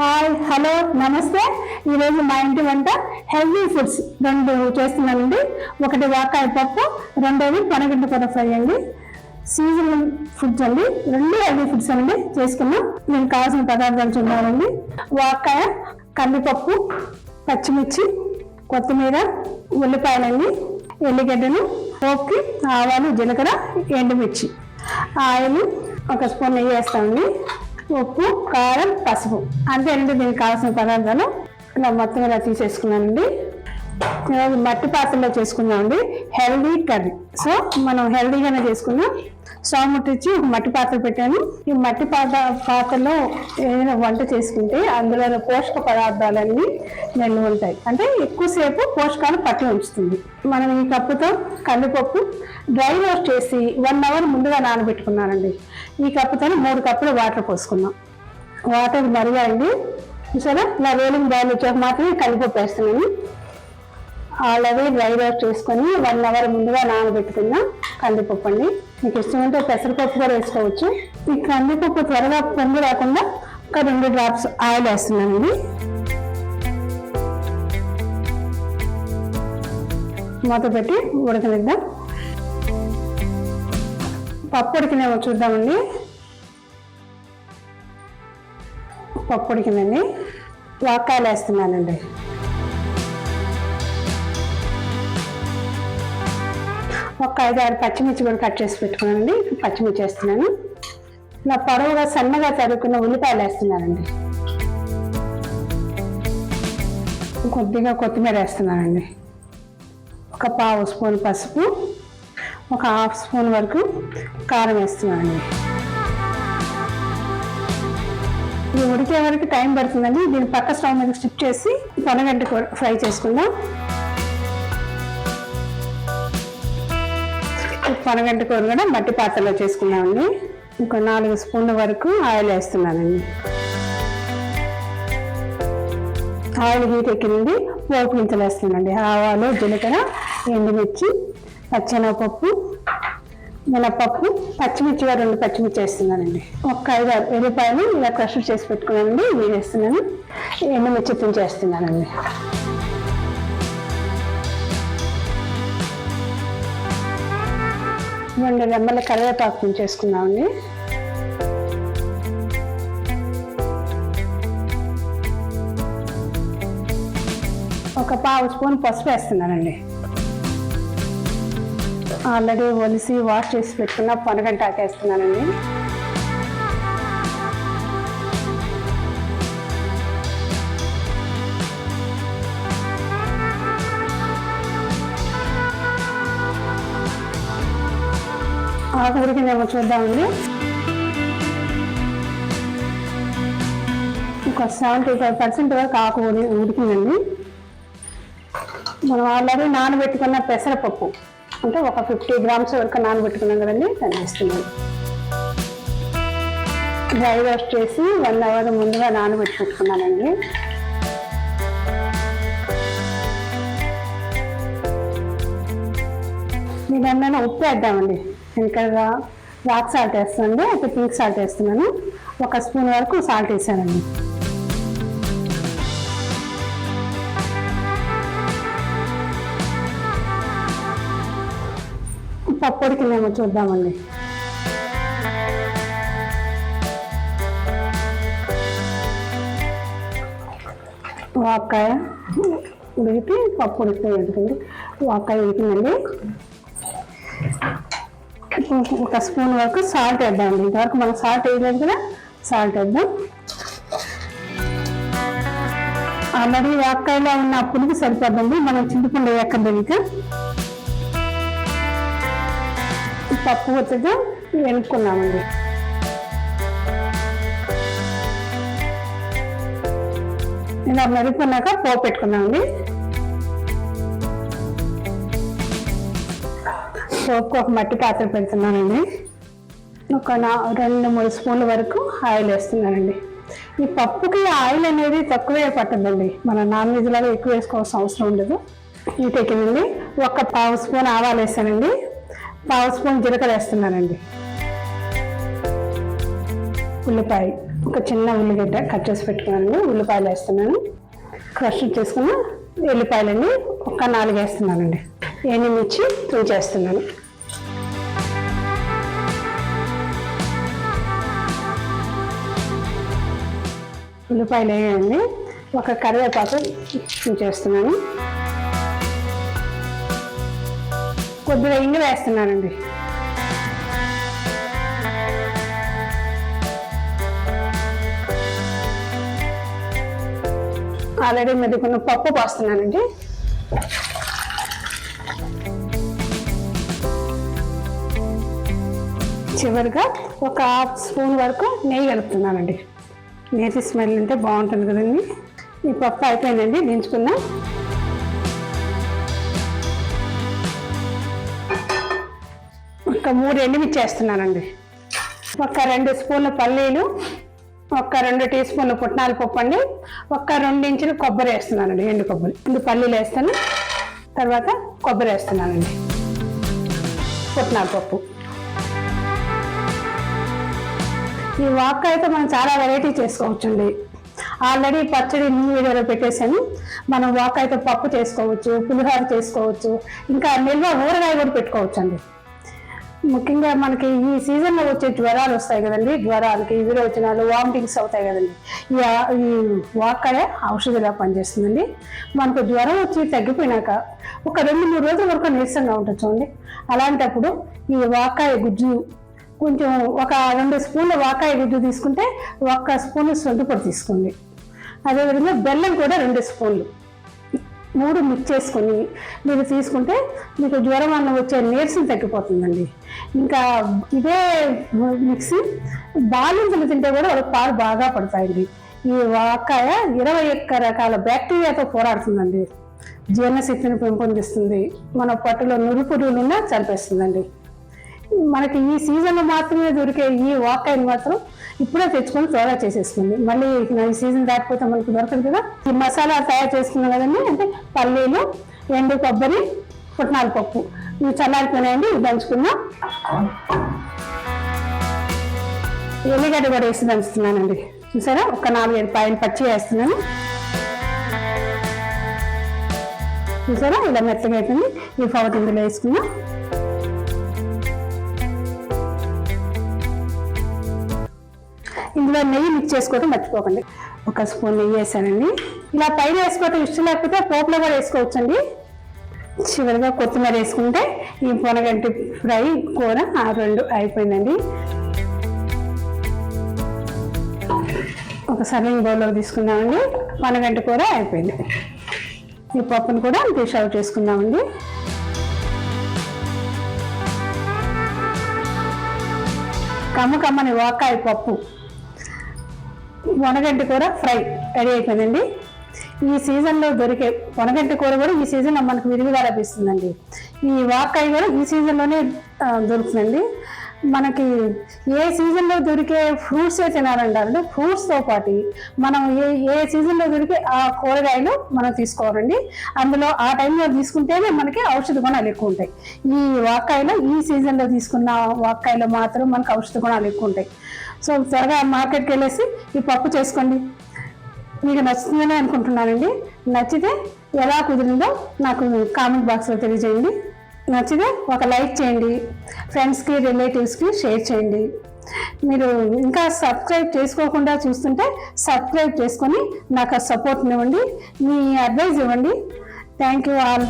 Hi hello నమస్తే. ఈరోజు మా ఇంటి వంట హెల్దీ ఫుడ్స్ రెండు చేస్తున్నానండి. ఒకటి వాకాయ పప్పు, రెండోది పనగంటి కూర ఫ్రై అండి. సీజనల్ ఫుడ్స్ అండి, రెండు హెల్దీ ఫుడ్స్ అండి చేసుకున్నాం. నేను కావాల్సిన పదార్థాలు చూద్దామండి. వాకాయ, కందిపప్పు, పచ్చిమిర్చి, కొత్తిమీర, ఉల్లిపాయలండి, ఎల్లిగడ్డలు, పోపుకి ఆవాలు, జీలకర్ర, ఎండుమిర్చి, ఆయిల్, ఒక స్పూన్ నెయ్యి వేస్తామండి, ఉప్పు, కారం, పసుపు అంతేనండి. దీనికి కావాల్సిన పదార్థాలు ఇలా మొత్తం ఇలా తీసేసుకున్నానండి. ఈరోజు మట్టి పాత్రలో చేసుకున్నామండి హెల్దీ కర్రీ. సో మనం హెల్దీగానే చేసుకున్నాం. స్టవ్ ముట్టించి ఒక మట్టి పాత్ర పెట్టాను. ఈ మట్టి పాత్రలో ఏదైనా వంట చేసుకుంటే అందులో పోషక పదార్థాలన్నీ నిల్వ ఉంటాయి, అంటే ఎక్కువసేపు పోషకాలు పట్టి ఉంచుతుంది. మనం ఈ కప్పుతో కందిపప్పు డ్రై రోస్ట్ చేసి 1 అవర్ ముందుగా నానబెట్టుకున్నానండి. ఈ కప్పుతో 3 కప్పులు వాటర్ పోసుకున్నాం. వాటర్ మరిగాయండి, సరే ఇలా రోలింగ్ బాయిల్ వచ్చాక మాత్రమే కందిపప్పు వేస్తున్నాను. ఆల్రెడీ డ్రై రోస్ట్ చేసుకొని 1 అవర్ ముందుగా నానబెట్టుకున్నాం కందిపప్పు అండి. మీకు ఇష్టమంటే పెసరపప్పు కూడా వేసుకోవచ్చు. ఈ కందిపప్పు త్వరగా పొంగు రాకుండా ఒక 2 డ్రాప్స్ ఆయిల్ వేస్తున్నానండి. మూత పెట్టి ఉడకనిద్దాం. పప్పు ఉడికినేమో చూద్దామండి. పప్పు ఉడికిందండి. వాకాయలు వేస్తున్నానండి. ఒక 5-6 పచ్చిమిర్చి కూడా కట్ చేసి పెట్టుకున్నానండి. పచ్చిమిర్చి వేస్తున్నాను. ఇలా పొడవుగా సన్నగా తరుక్కున్న ఉల్లిపాయలు వేస్తున్నానండి. కొద్దిగా కొత్తిమీర వేస్తున్నానండి. ఒక 1/2 స్పూన్ పసుపు, ఒక 1/2 స్పూన్ వరకు కారం వేస్తున్నానండి. ఇది ఉడికే వరకు టైం పడుతుందండి. దీన్ని పక్క స్టవ్ మీద షిఫ్ట్ చేసి పనగంటి ఫ్రై చేసుకుందాం. పనగంటి కూర కూడా మట్టి పాత్రలో చేసుకున్నామండి. ఇంకో 4 స్పూన్ల వరకు ఆయిల్ వేస్తున్నానండి. ఆయిల్ హీట్ ఎక్కింది. పోపు గింజలు వేస్తున్నానండి. ఆవాలు, జీలకర్ర, ఎండుమిర్చి, పచ్చెనగపప్పు, మినపప్పు, పచ్చిమిర్చి 2 పచ్చిమిర్చి వేస్తున్నానండి. ఒక 5-6 ఎల్లిపాయలు ఇలా క్రష్ చేసి పెట్టుకున్నానండి. ఇవి వేస్తున్నాను. ఎండుమిర్చి తుంచేస్తున్నానండి. రెండు రెమ్మల కరివేపాకు తుంచేసుకున్నామండి. ఒక 1/2 స్పూన్ పసుపు వేస్తున్నానండి. ఆల్రెడీ ఒలిసి వాష్ చేసి పెట్టుకున్న పనగంటాకు వేస్తున్నానండి. ఆకు ఉడికిందేమో చూద్దామండి. ఒక 75% వరకు ఆకు ఉడికిందండి. మనం ఆల్రెడీ నానబెట్టుకున్న పెసరపప్పు అంటే ఒక 50 గ్రామ్స్ వరకు నానబెట్టుకున్నాం కదండి, దాన్ని వేస్తున్నాను. డ్రై రోస్ట్ చేసి 1 అవర్ ముందుగా నానబెట్టుకున్నానండి. దీని ఉప్పు వేద్దామండి. ఇంకా రాక్ సాల్ట్ వేస్తానండి. అయితే పింక్ సాల్ట్ వేస్తున్నాను. 1 స్పూన్ వరకు సాల్ట్ వేసానండి. పప్పు ఉడికిందేమో చూద్దామండి. వాకాయ ఉడికితే పప్పు ఉడికిపోయి వాకాయ ఉడికిందండి. 1 స్పూన్ వరకు సాల్ట్ వేద్దామండి. ఇంతవరకు మనం సాల్ట్ వేయలేదు కదా, సాల్ట్ వేద్దాం. ఆల్రెడీ వాకాయలో ఉన్న పులుపు సరిపోద్దండి, మనం చింతపండు వేయక్కర్లేదు. పప్పు కొద్దిగా వెనుక్కున్నామండి. ఇలా మెరుగుకున్నాక పోపు పెట్టుకున్నామండి. పోపుకు ఒక మట్టి పాత్ర పెడుతున్నానండి. ఒక 2-3 స్పూన్ల వరకు ఆయిల్ వేస్తున్నానండి. ఈ పప్పుకి ఆయిల్ అనేది తక్కువే పట్టదండి, మన నాన్ వెజ్ లాగా ఎక్కువ వేసుకోవాల్సిన అవసరం ఉండదు. వీటికిందండి. ఒక 1/2 స్పూన్ ఆవాలు వేస్తానండి. 1/2 స్పూన్ జీలకర్ర వేస్తున్నానండి. ఉల్లిపాయ, ఒక చిన్న ఉల్లిగడ్డ కట్ చేసి పెట్టుకున్నానండి. ఉల్లిపాయలు వేస్తున్నాను. క్రష్ చేసుకున్న ఎల్లిపాయలండి ఒక 4 వేస్తున్నానండి. ఎండుమిర్చి తుంచేస్తున్నాను. ఉల్లిపాయలు వేయండి. ఒక కరివేపాకు తుంచేస్తున్నాను. కొద్దిగా ఇంగు వేస్తున్నానండి. ఆల్రెడీ మెదుకున్న పప్పు పోస్తున్నానండి. చివరిగా ఒక 1/2 స్పూన్ వరకు నెయ్యి కలుపుతున్నానండి. నేతి స్మెల్ ఉంటే బాగుంటుంది కదండి. ఈ పప్పు అయిపోయిందండి, దించుకుందాం. ఒక 3 ఎండుమిర్చి వేస్తున్నానండి. ఒక 2 స్పూన్ల పల్లీలు, ఒక 2 టీ స్పూన్ల పుట్నాల పప్పు అండి, ఒక 2 ఇంచులు కొబ్బరి వేస్తున్నానండి. ఎండు కొబ్బరి. ముందు పల్లీలు వేస్తాను, తర్వాత కొబ్బరి వేస్తున్నానండి. పుట్నాల పప్పు. ఈ వాక్కాయతో మనం చాలా వెరైటీ చేసుకోవచ్చండి. ఆల్రెడీ పచ్చడి వీడియోలో పెట్టేశాను. మనం వాక్కాయతో పప్పు చేసుకోవచ్చు, పులిహోర చేసుకోవచ్చు, ఇంకా నిల్వ ఊరగాయ కూడా పెట్టుకోవచ్చు అండి. ముఖ్యంగా మనకి ఈ సీజన్లో వచ్చే జ్వరాలు వస్తాయి కదండి. జ్వరాలకి, విరోచనాలు, వామిటింగ్స్ అవుతాయి కదండి. ఈ వాక్కాయ ఔషధిలా పనిచేస్తుందండి. మనకు జ్వరం వచ్చి తగ్గిపోయినాక ఒక 2-3 రోజుల వరకు నీరసంగా ఉంటుంది చూడండి. అలాంటప్పుడు ఈ వాక్కాయ గుజ్జు కొంచెం ఒక 2 స్పూన్ల వాక్కాయ గుజ్జు తీసుకుంటే 1 స్పూన్ సొంటి పొడి తీసుకోండి. అదేవిధంగా బెల్లం కూడా 2 స్పూన్లు, 3 మిక్స్ చేసుకొని మీరు తీసుకుంటే మీకు జ్వరం వల్ల వచ్చే నీరసం తగ్గిపోతుందండి. ఇంకా ఇదే మిక్సీ బాలింతలు తింటే కూడా వాళ్ళకి పాలు బాగా పడతాయండి. ఈ వాక్కాయ 21 రకాల బ్యాక్టీరియాతో పోరాడుతుందండి. జీర్ణశక్తిని పెంపొందిస్తుంది. మన పట్టులో నురుపురులున్నా చంపేస్తుందండి. మనకి ఈ సీజన్లో మాత్రమే దొరికే ఈ వాక్కాయని మాత్రం ఇప్పుడే తెచ్చుకొని త్వరగా చేసేస్తుంది. మళ్ళీ ఈ సీజన్ దాటిపోతే మనకు దొరకదు కదా. ఈ మసాలా తయారు చేసుకున్నాం కదండి, అంటే పల్లీలు, ఎండు కొబ్బరి, పుట్నాల పప్పు ఇవి చల్లారిపోయినాయండి. ఇవి దంచుకుందాం. ఎల్లిగడ్డ కూడా వేసి దంచుతున్నానండి. చూసారా, ఒక 4-7 పాయలు పచ్చి వేస్తున్నాను. చూసారా, ఇలా మెత్తగా అయిపోయింది. ఈ పౌడర్ ఇందులో వేసుకుందాం. ఇందులో నెయ్యి మిక్స్ చేసుకోవడం మర్చిపోకండి. 1 స్పూన్ నెయ్యి వేసానండి. ఇలా పైన వేసుకోవటం ఇష్టం లేకపోతే పోపులో కూడా వేసుకోవచ్చండి. చివరిగా కొత్తిమీర వేసుకుంటే ఈ పొనగంటి ఫ్రై కూర 2 అయిపోయిందండి. ఒక సర్వింగ్ బౌల్లో తీసుకుందామండి. పొనగంటి కూర అయిపోయింది. ఈ పప్పును కూడా డిష్ అవుట్ చేసుకుందామండి. కమ్మని వాక్కాయ పప్పు, పొనగంటి కూర ఫ్రై రెడీ అయిపోయిందండి. ఈ సీజన్లో దొరికే పొనగంటి కూర కూడా ఈ సీజన్లో మనకు విరివిగా లభిస్తుందండి. ఈ వాక్కాయ కూడా ఈ సీజన్లోనే దొరుకుతుందండి. మనకి ఏ సీజన్లో దొరికే ఫ్రూట్సే తినాలంటారంటే ఫ్రూట్స్తో పాటు మనం ఏ సీజన్లో దొరికే ఆ కూరగాయలు మనం తీసుకోవాలండి. అందులో ఆ టైంలో తీసుకుంటేనే మనకి ఔషధ గుణాలు ఎక్కువ ఉంటాయి. ఈ వాక్కాయలో ఈ సీజన్లో తీసుకున్న వాక్కాయలో మాత్రం మనకు ఔషధ గుణాలు ఎక్కువ ఉంటాయి. సో త్వరగా మార్కెట్కి వెళ్ళేసి ఈ పప్పు చేసుకోండి. మీకు నచ్చుతుందని అనుకుంటున్నానండి. నచ్చితే ఎలా కుదిరిందో నాకు కామెంట్ బాక్స్లో తెలియజేయండి. నచ్చితే ఒక లైక్ చేయండి, ఫ్రెండ్స్కి, రిలేటివ్స్కి షేర్ చేయండి. మీరు ఇంకా సబ్స్క్రైబ్ చేసుకోకుండా చూస్తుంటే సబ్స్క్రైబ్ చేసుకొని నాకు సపోర్ట్ ఇవ్వండి, మీ అడ్వైజ్ ఇవ్వండి. Thank you all.